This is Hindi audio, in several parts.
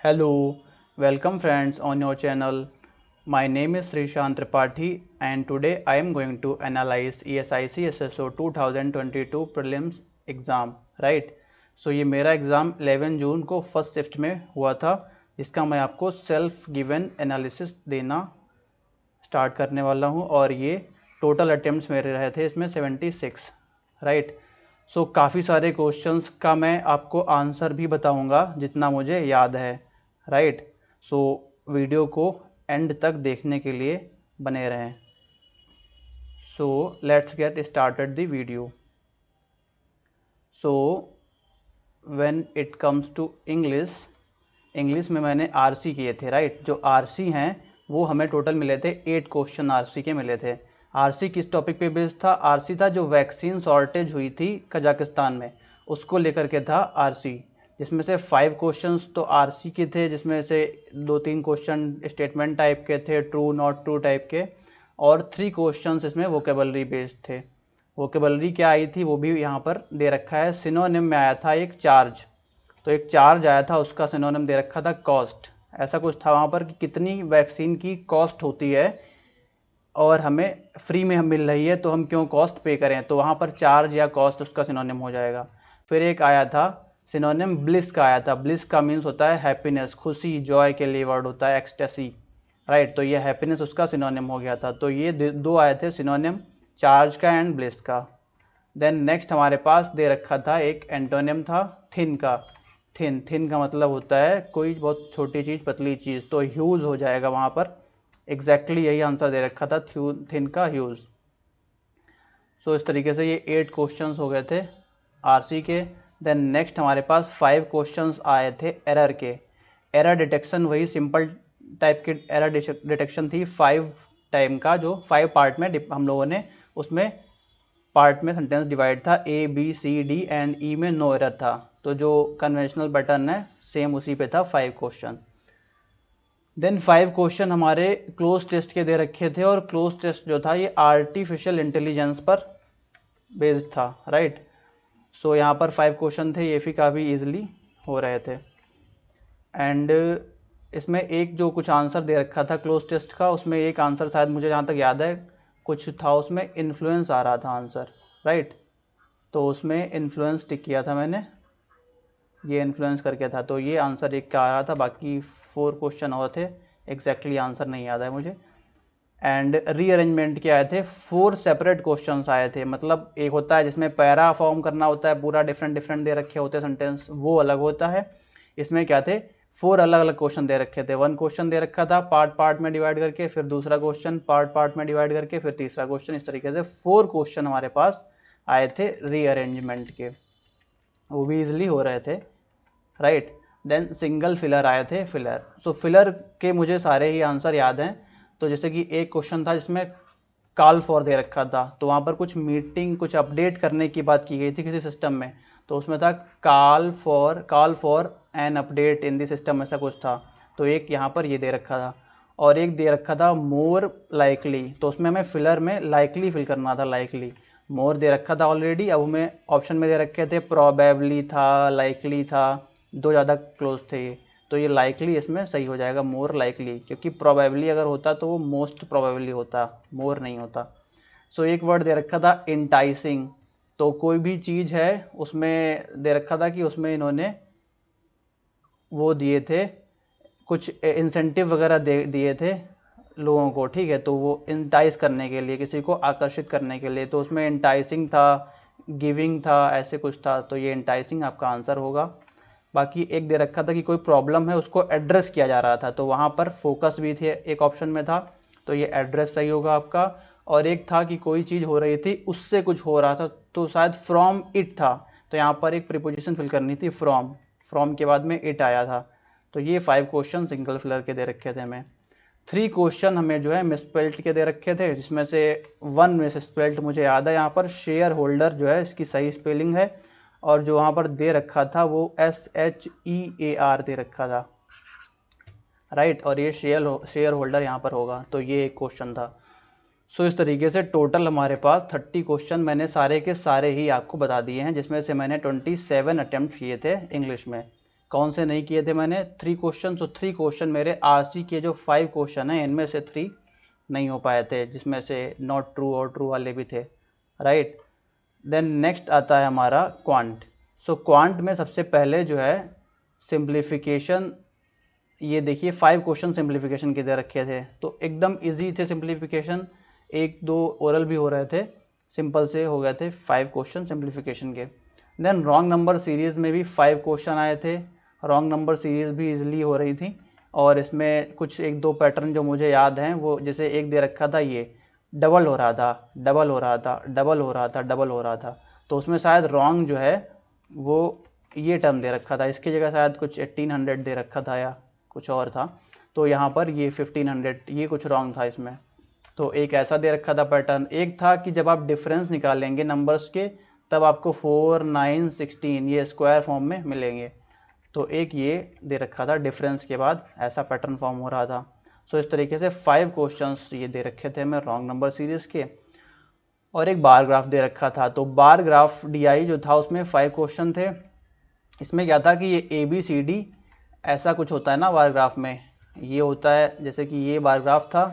Hello, welcome friends on your channel. My name is Srishant Tripathi and today I am going to analyze ESIC SSO 2022 prelims exam, right? ये मेरा एग्ज़ाम 11 जून को फर्स्ट शिफ्ट में हुआ था, जिसका मैं आपको सेल्फ गिवन एनालिसिस देना स्टार्ट करने वाला हूँ और ये टोटल अटेम्प्ट्स मेरे रहे थे इसमें 76, राइट? काफ़ी सारे क्वेश्चंस का मैं आपको आंसर भी बताऊंगा जितना मुझे याद है, राइट? वीडियो को एंड तक देखने के लिए बने रहें। Let's get started the video. When it comes to English में मैंने आरसी किए थे, राइट? जो आरसी हैं वो हमें टोटल मिले थे 8 क्वेश्चन आरसी के मिले थे। आरसी किस टॉपिक पे बेस्ड था? आरसी था जो वैक्सीन शॉर्टेज हुई थी कजाकिस्तान में, उसको लेकर के था आरसी, जिसमें से 5 क्वेश्चंस तो आरसी के थे, जिसमें से 2-3 क्वेश्चन स्टेटमेंट टाइप के थे, ट्रू नॉट ट्रू टाइप के, और 3 क्वेश्चंस इसमें वोकेबलरी बेस्ड थे। वोकेबलरी क्या आई थी वो भी यहाँ पर दे रखा है। सिनोनिम में आया था एक चार्ज, तो एक चार्ज आया था, उसका सिनोनिम दे रखा था कॉस्ट। ऐसा कुछ था वहाँ पर कि कितनी वैक्सीन की कॉस्ट होती है और हमें फ्री में हम मिल रही है तो हम क्यों कॉस्ट पे करें, तो वहाँ पर चार्ज या कॉस्ट उसका सिनोनिम हो जाएगा। फिर एक आया था सिनोनिम ब्लिस का आया था। ब्लिस का मीन्स होता है हैप्पीनेस, खुशी, जॉय के लिए वर्ड होता है एक्सटेसी, राइट? तो ये हैप्पीनेस उसका सिनोनिम हो गया था। तो ये दो आए थे सिनोनिम, चार्ज का एंड ब्लिस का। देन नेक्स्ट हमारे पास दे रखा था एक एंटोनिम था थिन का। थिन का मतलब होता है कोई बहुत छोटी चीज़, पतली चीज़, तो ह्यूज हो जाएगा वहाँ पर। एग्जैक्टली यही आंसर दे रखा था, थिन का ह्यूज। इस तरीके से ये 8 क्वेश्चंस हो गए थे आरसी के। देन नेक्स्ट हमारे पास 5 क्वेश्चंस आए थे एरर के। एरर डिटेक्शन वही सिंपल टाइप की एरर डिटेक्शन थी 5 टाइम का, जो 5 पार्ट में हम लोगों ने उसमें पार्ट में सेंटेंस डिवाइड था, A B C D and E में नो एरर था। तो जो कन्वेंशनल पैटर्न है सेम उसी पे था 5 क्वेश्चन। देन 5 क्वेश्चन हमारे क्लोज टेस्ट के दे रखे थे, और क्लोज टेस्ट जो था ये आर्टिफिशियल इंटेलिजेंस पर बेस्ड था, राइट? यहाँ पर 5 क्वेश्चन थे, ये भी काफ़ी इजीली हो रहे थे। एंड इसमें एक जो कुछ आंसर दे रखा था क्लोज टेस्ट का, उसमें एक आंसर शायद मुझे जहाँ तक याद है कुछ था, उसमें इन्फ्लुएंस आ रहा था आंसर, राइट? तो उसमें इन्फ्लुएंस टिक किया था मैंने, ये इन्फ्लुएंस करके था, तो ये आंसर एक का आ रहा था। बाकी 4 क्वेश्चन और थे, एग्जैक्टली आंसर नहीं याद है मुझे। एंड रीअरेंजमेंट के आए थे, 4 सेपरेट क्वेश्चंस आए थे। मतलब एक होता है जिसमें पैरा फॉर्म करना होता है, पूरा डिफरेंट दे रखे होते हैं सेंटेंस, वो अलग होता है। इसमें क्या थे, 4 अलग अलग क्वेश्चन दे रखे थे। 1 क्वेश्चन दे रखा था पार्ट में डिवाइड करके, फिर दूसरा क्वेश्चन पार्ट में डिवाइड करके, फिर तीसरा क्वेश्चन। इस तरीके से 4 क्वेश्चन हमारे पास आए थे रीअरेंजमेंट के, वो भी इजिली हो रहे थे, राइट? देन सिंगल फिलर आए थे। फिलर के मुझे सारे ही आंसर याद हैं। तो जैसे कि एक क्वेश्चन था जिसमें कॉल फॉर दे रखा था, तो वहाँ पर कुछ मीटिंग, कुछ अपडेट करने की बात की गई थी किसी सिस्टम में, तो उसमें था call for an update in the system, ऐसा कुछ था। तो एक यहाँ पर ये दे रखा था, और एक दे रखा था मोर लाइकली, तो उसमें हमें फिलर में लाइकली फिल करना था। लाइकली मोर दे रखा था ऑलरेडी, अब हमें ऑप्शन में दे रखे थे प्रोबेबली था, लाइकली था, 2 ज़्यादा क्लोज थे ये, तो ये लाइकली इसमें सही हो जाएगा, मोर लाइकली, क्योंकि प्रोबेबली अगर होता तो वो मोस्ट प्रोबेबली होता, मोर नहीं होता। एक वर्ड दे रखा था इंटाइसिंग, तो कोई भी चीज़ है उसमें दे रखा था कि उसमें इन्होंने वो दिए थे, कुछ इंसेंटिव वगैरह दिए थे लोगों को, ठीक है? तो वो इंटाइस करने के लिए, किसी को आकर्षित करने के लिए, तो उसमें इंटाइसिंग था, गिविंग था, ऐसे कुछ था, तो ये इंटाइसिंग आपका आंसर होगा। बाकी एक दे रखा था कि कोई प्रॉब्लम है उसको एड्रेस किया जा रहा था, तो वहाँ पर फोकस भी थे एक ऑप्शन में था, तो ये एड्रेस सही होगा आपका। और एक था कि कोई चीज़ हो रही थी, उससे कुछ हो रहा था, तो शायद फ्रॉम इट था, तो यहाँ पर एक प्रीपोजिशन फिल करनी थी, फ्रॉम के बाद में इट आया था। तो ये 5 क्वेश्चन सिंगल फिलर के दे रखे थे हमें। 3 क्वेश्चन हमें जो है मिसस्पेल्ट के दे रखे थे, जिसमें से 1 मिसस्पेल्ट मुझे याद है, यहाँ पर शेयर होल्डर जो है इसकी सही स्पेलिंग है, और जो वहाँ पर दे रखा था वो SHEAR दे रखा था, राइट? और ये शेयर होल्डर यहाँ पर होगा, तो ये एक क्वेश्चन था। इस तरीके से टोटल हमारे पास 30 क्वेश्चन मैंने सारे के सारे ही आपको बता दिए हैं, जिसमें से मैंने 27 अटेम्प्ट किए थे इंग्लिश में। कौन से नहीं किए थे मैंने? 3 क्वेश्चन। तो 3 क्वेश्चन मेरे आरसी के जो 5 क्वेश्चन हैं इनमें से 3 नहीं हो पाए थे, जिसमें से नॉट ट्रू और ट्रू वाले भी थे, राइट। देन नेक्स्ट आता है हमारा क्वांट। सो क्वांट में सबसे पहले जो है सिंप्लीफिकेशन, ये देखिए 5 क्वेश्चन सिंप्लीफिकेशन के दे रखे थे, तो एकदम इजी थे सिंप्लीफिकेशन, 1-2 ओरल भी हो रहे थे, सिंपल से हो गए थे 5 क्वेश्चन सिंप्लीफिकेशन के। देन रॉन्ग नंबर सीरीज़ में भी 5 क्वेश्चन आए थे, रॉन्ग नंबर सीरीज़ भी इजीली हो रही थी। और इसमें कुछ 1-2 पैटर्न जो मुझे याद हैं, वो जैसे एक दे रखा था, ये डबल हो रहा था, डबल हो रहा था, डबल हो रहा था, डबल हो रहा था, तो उसमें शायद रॉन्ग जो है वो ये टर्म दे रखा था, इसकी जगह शायद कुछ 1800 दे रखा था या कुछ और था, तो यहाँ पर ये 1500, ये कुछ रॉन्ग था इसमें। तो एक ऐसा दे रखा था पैटर्न। एक था कि जब आप डिफरेंस निकालेंगे नंबर्स के तब आपको 4, 9, 16 ये स्क्वायर फॉर्म में मिलेंगे, तो एक ये दे रखा था डिफरेंस के बाद ऐसा पैटर्न फॉर्म हो रहा था। सो इस तरीके से 5 क्वेश्चंस ये दे रखे थे मैं रॉन्ग नंबर सीरीज़ के, और एक बार ग्राफ दे रखा था। तो बार ग्राफ डीआई जो था उसमें 5 क्वेश्चन थे। इसमें क्या था कि ये ABCD ऐसा कुछ होता है ना बार ग्राफ में, ये होता है जैसे कि ये बार ग्राफ था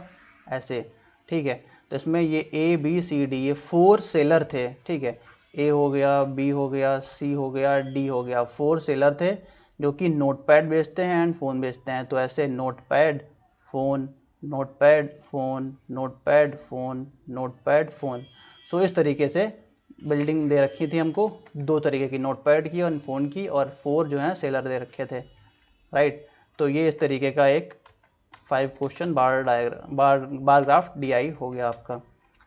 ऐसे, ठीक है। तो इसमें ये ABCD ये 4 सेलर थे, ठीक है, A हो गया, B हो गया, C हो गया, D हो गया, 4 सेलर थे जो कि नोटपैड बेचते हैं एंड फ़ोन बेचते हैं। तो ऐसे notepad phone, notepad phone, notepad phone, notepad phone. So इस तरीके से बिल्डिंग दे रखी थी हमको, 2 तरीके की, नोटपैड की और फ़ोन की, और 4 जो हैं सेलर दे रखे थे, राइट। तो ये इस तरीके का एक 5 क्वेश्चन बार ग्राफ डीआई हो गया आपका।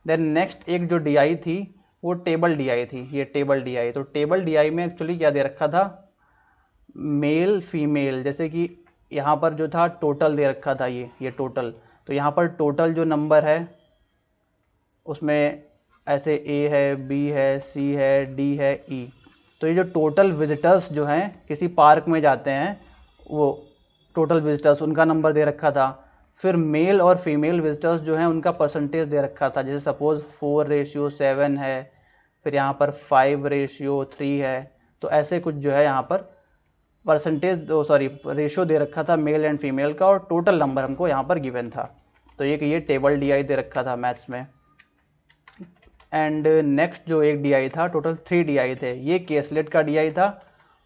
देन नेक्स्ट एक जो डीआई थी वो टेबल डीआई थी, ये टेबल डीआई। तो टेबल डीआई में एक्चुअली क्या दे रखा था, मेल फीमेल, जैसे कि यहाँ पर जो था टोटल दे रखा था, ये टोटल, तो यहाँ पर टोटल जो नंबर है उसमें ऐसे A है, B है, C है, D है, E। तो ये जो टोटल विजिटर्स जो हैं किसी पार्क में जाते हैं, वो टोटल विजिटर्स उनका नंबर दे रखा था। फिर मेल और फीमेल विजिटर्स जो हैं उनका परसेंटेज दे रखा था, जैसे सपोज 4:7 है, फिर यहाँ पर 5:3 है, तो ऐसे कुछ जो है यहाँ पर परसेंटेज रेशियो दे रखा था मेल एंड फीमेल का, और टोटल नंबर हमको यहाँ पर गिवन था। तो ये टेबल डीआई दे रखा था मैथ्स में। एंड नेक्स्ट जो एक डीआई था, टोटल 3 डीआई थे। ये केसलेट का डीआई था,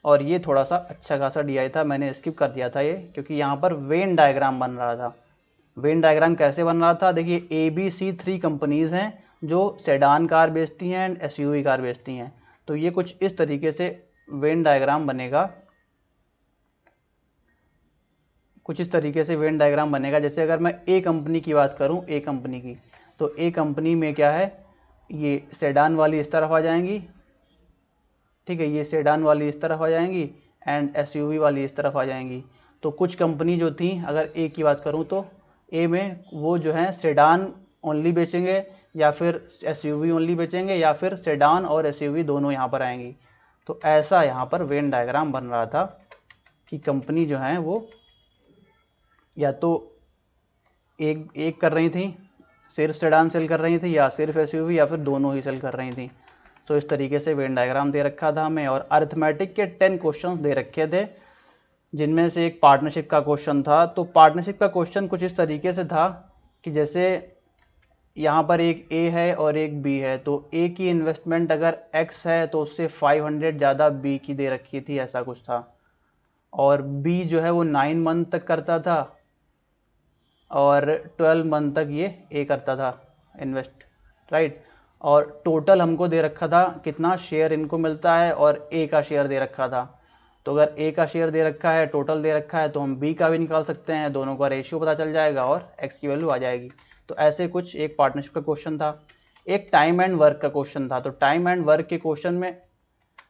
और ये थोड़ा सा अच्छा खासा डीआई था, मैंने स्किप कर दिया था ये, क्योंकि यहाँ पर वेन डायग्राम बन रहा था। वेन डायग्राम कैसे बन रहा था, देखिए ABC 3 कंपनीज़ हैं जो सेडान कार बेचती हैं एंड SUV कार बेचती हैं। तो ये कुछ इस तरीके से वेन डायग्राम बनेगा, कुछ इस तरीके से वेन डायग्राम बनेगा। जैसे अगर मैं A कंपनी की बात करूं, A कंपनी की, तो A कंपनी में क्या है, ये सेडान वाली इस तरफ आ जाएंगी, ठीक है, ये सेडान वाली इस तरफ आ जाएंगी एंड SUV वाली इस तरफ आ जाएंगी। तो कुछ कंपनी जो थी, अगर A की बात करूं तो A में वो जो है सेडान ओनली बेचेंगे, या फिर SUV ओनली बेचेंगे, या फिर सेडान और SUV दोनों यहाँ पर आएंगी। तो ऐसा यहाँ पर वेन डायग्राम बन रहा था कि कंपनी जो है वो या तो एक कर रही थी, सिर्फ सेडान सेल कर रही थी, या सिर्फ SUV, या फिर दोनों ही सेल कर रही थी। तो इस तरीके से वेन डायग्राम दे रखा था हमें, और अरिथमेटिक के 10 क्वेश्चन दे रखे थे, जिनमें से एक पार्टनरशिप का क्वेश्चन था। तो पार्टनरशिप का क्वेश्चन कुछ इस तरीके से था कि जैसे यहाँ पर एक A है और एक B है, तो A की इन्वेस्टमेंट अगर X है तो उससे 500 ज़्यादा B की दे रखी थी, ऐसा कुछ था। और B जो है वो 9 मंथ तक करता था, और 12 मंथ तक ये A करता था इन्वेस्ट, राइट। और टोटल हमको दे रखा था कितना शेयर इनको मिलता है, और A का शेयर दे रखा था। तो अगर A का शेयर दे रखा है, टोटल दे रखा है, तो हम B का भी निकाल सकते हैं, दोनों का रेशियो पता चल जाएगा और X की वैल्यू आ जाएगी। तो ऐसे कुछ एक पार्टनरशिप का क्वेश्चन था। एक टाइम एंड वर्क का क्वेश्चन था। तो टाइम एंड वर्क के क्वेश्चन में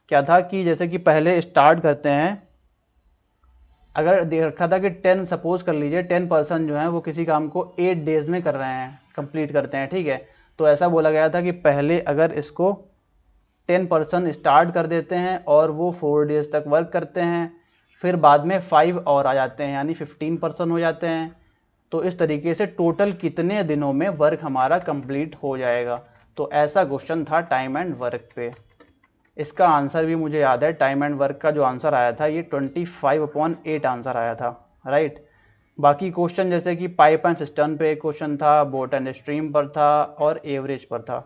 क्या था कि जैसे कि पहले स्टार्ट करते हैं, अगर दे रखा था कि 10, सपोज कर लीजिए 10% जो है वो किसी काम को 8 डेज में कर रहे हैं, कंप्लीट करते हैं, ठीक है। तो ऐसा बोला गया था कि पहले अगर इसको 10% स्टार्ट कर देते हैं और वो 4 डेज तक वर्क करते हैं, फिर बाद में 5 और आ जाते हैं, यानी 15% हो जाते हैं, तो इस तरीके से टोटल कितने दिनों में वर्क हमारा कंप्लीट हो जाएगा। तो ऐसा क्वेश्चन था टाइम एंड वर्क पे। इसका आंसर भी मुझे याद है, टाइम एंड वर्क का जो आंसर आया था ये 25/8 आंसर आया था, राइट। बाकी क्वेश्चन जैसे कि पाइप एंड सिस्टम पे एक क्वेश्चन था, बोट एंड स्ट्रीम पर था और एवरेज पर था।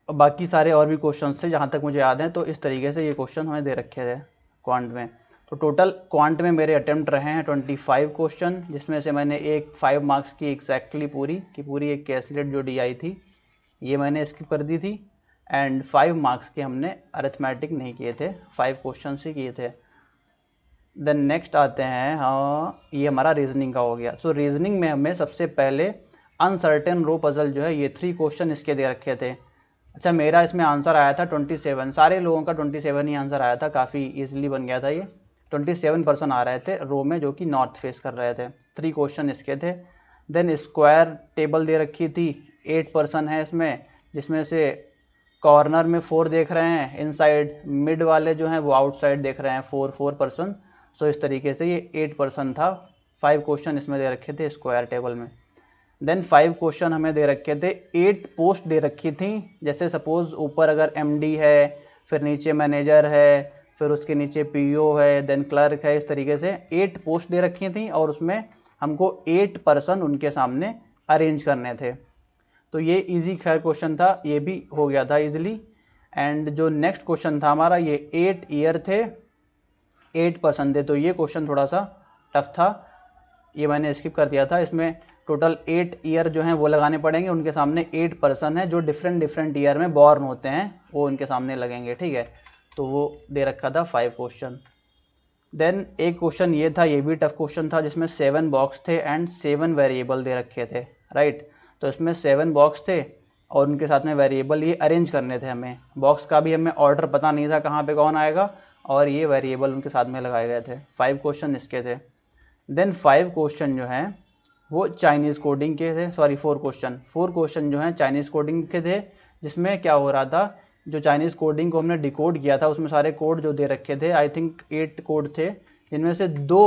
बाकी सारे और भी क्वेश्चन थे जहाँ तक मुझे याद है। तो इस तरीके से ये क्वेश्चन हमें दे रखे थे क्वांट में। तो टोटल क्वांट में मेरे अटेम्प्ट रहे हैं 25 क्वेश्चन, जिसमें से मैंने एक 5 मार्क्स की एग्जैक्टली पूरी की पूरी एक कैसलेट जो डी आई थी ये मैंने स्किप कर दी थी, एंड 5 मार्क्स के हमने अरिथमेटिक नहीं किए थे, 5 क्वेश्चन ही किए थे। देन नेक्स्ट आते हैं, हाँ ये हमारा रीजनिंग का हो गया। सो रीजनिंग में हमें सबसे पहले अनसर्टेन रो पजल जो है ये 3 क्वेश्चन इसके दे रखे थे। अच्छा, मेरा इसमें आंसर आया था 27, सारे लोगों का 27 ही आंसर आया था, काफ़ी इजीली बन गया था ये। 27% आ रहे थे रो में जो कि नॉर्थ फेस कर रहे थे। 3 क्वेश्चन इसके थे। देन स्क्वायर टेबल दे रखी थी, 8% है इसमें, जिसमें से कॉर्नर में 4 देख रहे हैं, इनसाइड मिड वाले जो हैं वो आउटसाइड देख रहे हैं 4%। सो इस तरीके से ये 8% था। 5 क्वेश्चन इसमें दे रखे थे स्क्वायर टेबल में। देन 5 क्वेश्चन हमें दे रखे थे, 8 पोस्ट दे रखी थी। जैसे सपोज ऊपर अगर एमडी है, फिर नीचे मैनेजर है, फिर उसके नीचे पीओ है, देन क्लर्क है, इस तरीके से 8 पोस्ट दे रखी थी और उसमें हमको 8 पर्सन उनके सामने अरेंज करने थे। तो ये इजी खैर क्वेश्चन था, ये भी हो गया था इजीली। एंड जो नेक्स्ट क्वेश्चन था हमारा, ये 8 ईयर थे, 8 पर्सन थे, तो ये क्वेश्चन थोड़ा सा टफ था, ये मैंने स्किप कर दिया था। इसमें टोटल 8 ईयर जो हैं वो लगाने पड़ेंगे, उनके सामने 8 पर्सन है जो डिफरेंट ईयर में बॉर्न होते हैं, वो उनके सामने लगेंगे, ठीक है। तो वो दे रखा था 5 क्वेश्चन। देन एक क्वेश्चन ये था, ये भी टफ क्वेश्चन था, जिसमें 7 बॉक्स थे एंड 7 वेरिएबल दे रखे थे, राइट। तो इसमें 7 बॉक्स थे और उनके साथ में वेरिएबल ये अरेंज करने थे हमें। बॉक्स का भी हमें ऑर्डर पता नहीं था कहाँ पे कौन आएगा, और ये वेरिएबल उनके साथ में लगाए गए थे। 5 क्वेश्चन इसके थे। देन 5 क्वेश्चन जो हैं वो चाइनीज़ कोडिंग के थे, सॉरी 4 क्वेश्चन जो हैं चाइनीज़ कोडिंग के थे, जिसमें क्या हो रहा था, जो चाइनीज़ कोडिंग को हमने डिकोड किया था उसमें सारे कोड जो दे रखे थे, आई थिंक 8 कोड थे, जिनमें से 2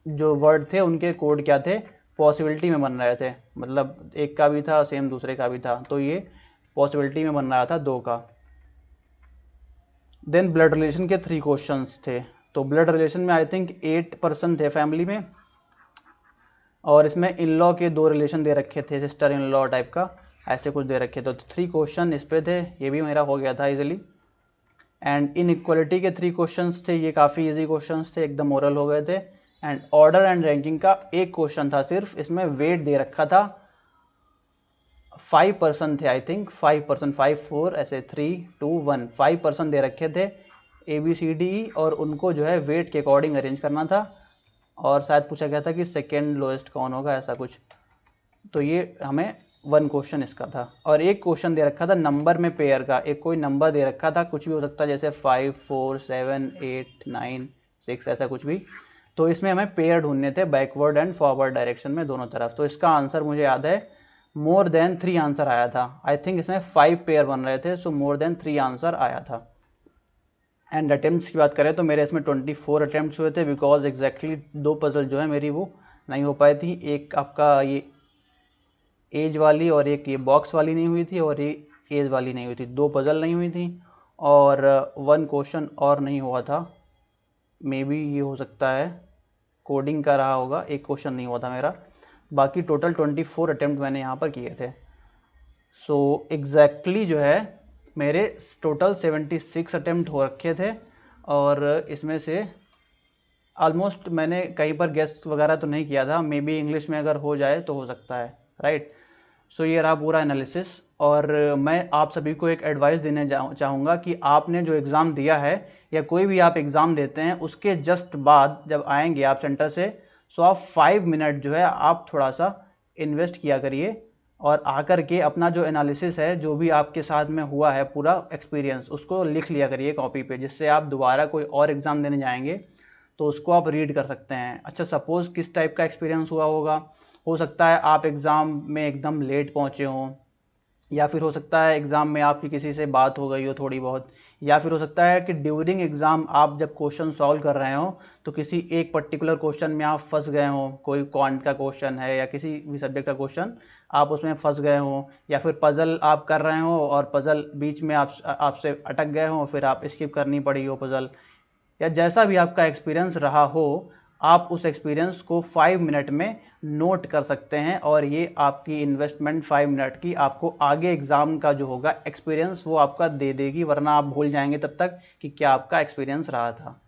जो वर्ड थे उनके कोड क्या थे, पॉसिबिलिटी में बन रहे थे, मतलब एक का भी था सेम दूसरे का भी था, तो ये पॉसिबिलिटी में बन रहा था 2 का। देन ब्लड रिलेशन के 3 क्वेश्चंस थे। तो ब्लड रिलेशन में आई थिंक 8 पर्सन थे फैमिली में, और इसमें इन लॉ के 2 रिलेशन दे रखे थे, सिस्टर इन लॉ टाइप का, ऐसे कुछ दे रखे थे। तो 3 क्वेश्चन इस पे थे, ये भी मेरा हो गया था इजीली। एंड इनइक्वालिटी के 3 क्वेश्चंस थे, ये काफ़ी इजी क्वेश्चंस थे, एकदम ओरल हो गए थे। एंड ऑर्डर एंड रैंकिंग का एक क्वेश्चन था सिर्फ, इसमें वेट दे रखा था, 5% थे आई थिंक, 5%, 5 4 ऐसे 3 2 1, 5% दे रखे थे ABCD, और उनको जो है वेट के अकॉर्डिंग अरेंज करना था, और शायद पूछा गया था कि सेकेंड लोएस्ट कौन होगा, ऐसा कुछ। तो ये हमें 1 क्वेश्चन इसका था। और एक क्वेश्चन दे रखा था नंबर में पेयर का, एक कोई नंबर दे रखा था, कुछ भी हो सकता है, जैसे 5 4 7 8 9 6 ऐसा कुछ भी। तो इसमें हमें पेयर ढूंढने थे बैकवर्ड एंड फॉरवर्ड डायरेक्शन में, दोनों तरफ। तो इसका आंसर मुझे याद है मोर देन 3 आंसर आया था, आई थिंक इसमें 5 पेयर बन रहे थे, सो मोर देन 3 आंसर आया था। एंड अटेम्प्ट्स की बात करें तो मेरे इसमें 24 अटेम्प्ट्स हुए थे, बिकॉज एग्जैक्टली 2 पजल जो है मेरी वो नहीं हो पाई थी, एक आपका ये एज वाली और एक ये बॉक्स वाली नहीं हुई थी, और ये एज वाली नहीं हुई थी, 2 पजल नहीं हुई थी, और 1 क्वेश्चन और नहीं हुआ था, मे बी ये हो सकता है कोडिंग का रहा होगा, एक क्वेश्चन नहीं हुआ था मेरा। बाकी टोटल 24 अटेम्प्ट मैंने यहाँ पर किए थे। सो एग्जैक्टली जो है मेरे टोटल 76 अटेम्प्ट हो रखे थे, और इसमें से ऑलमोस्ट मैंने कहीं पर गेस वगैरह तो नहीं किया था, मे बी इंग्लिश में अगर हो जाए तो हो सकता है, राइट। सो ये रहा पूरा एनालिसिस। और मैं आप सभी को एक एडवाइस देने चाहूँगा कि आपने जो एग्ज़ाम दिया है, या कोई भी आप एग्ज़ाम देते हैं, उसके जस्ट बाद जब आएंगे आप सेंटर से, सो आप 5 मिनट जो है आप थोड़ा सा इन्वेस्ट किया करिए, और आकर के अपना जो एनालिसिस है, जो भी आपके साथ में हुआ है पूरा एक्सपीरियंस, उसको लिख लिया करिए कॉपी पे, जिससे आप दोबारा कोई और एग्ज़ाम देने जाएंगे तो उसको आप रीड कर सकते हैं। अच्छा, सपोज़ किस टाइप का एक्सपीरियंस हुआ होगा, हो सकता है आप एग्ज़ाम में एकदम लेट पहुँचे हों, या फिर हो सकता है एग्ज़ाम में आपकी किसी से बात हो गई हो थोड़ी बहुत, या फिर हो सकता है कि ड्यूरिंग एग्ज़ाम आप जब क्वेश्चन सॉल्व कर रहे हो तो किसी एक पर्टिकुलर क्वेश्चन में आप फंस गए हो, कोई क्वांट का क्वेश्चन है या किसी भी सब्जेक्ट का क्वेश्चन आप उसमें फंस गए हो, या फिर पज़ल आप कर रहे हो और पज़ल बीच में आपसे अटक गए हो, फिर आप स्किप करनी पड़ी हो पज़ल, या जैसा भी आपका एक्सपीरियंस रहा हो, आप उस एक्सपीरियंस को 5 मिनट में नोट कर सकते हैं और ये आपकी इन्वेस्टमेंट 5 मिनट की आपको आगे एग्ज़ाम का जो होगा एक्सपीरियंस वो आपका दे देगी, वरना आप भूल जाएंगे तब तक कि क्या आपका एक्सपीरियंस रहा था।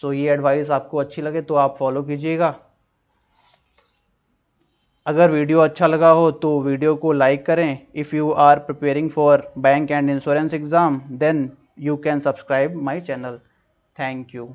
सो ये एडवाइस आपको अच्छी लगे तो आप फॉलो कीजिएगा। अगर वीडियो अच्छा लगा हो तो वीडियो को लाइक करें। If you are preparing for bank and insurance exam then you can subscribe my channel. Thank you.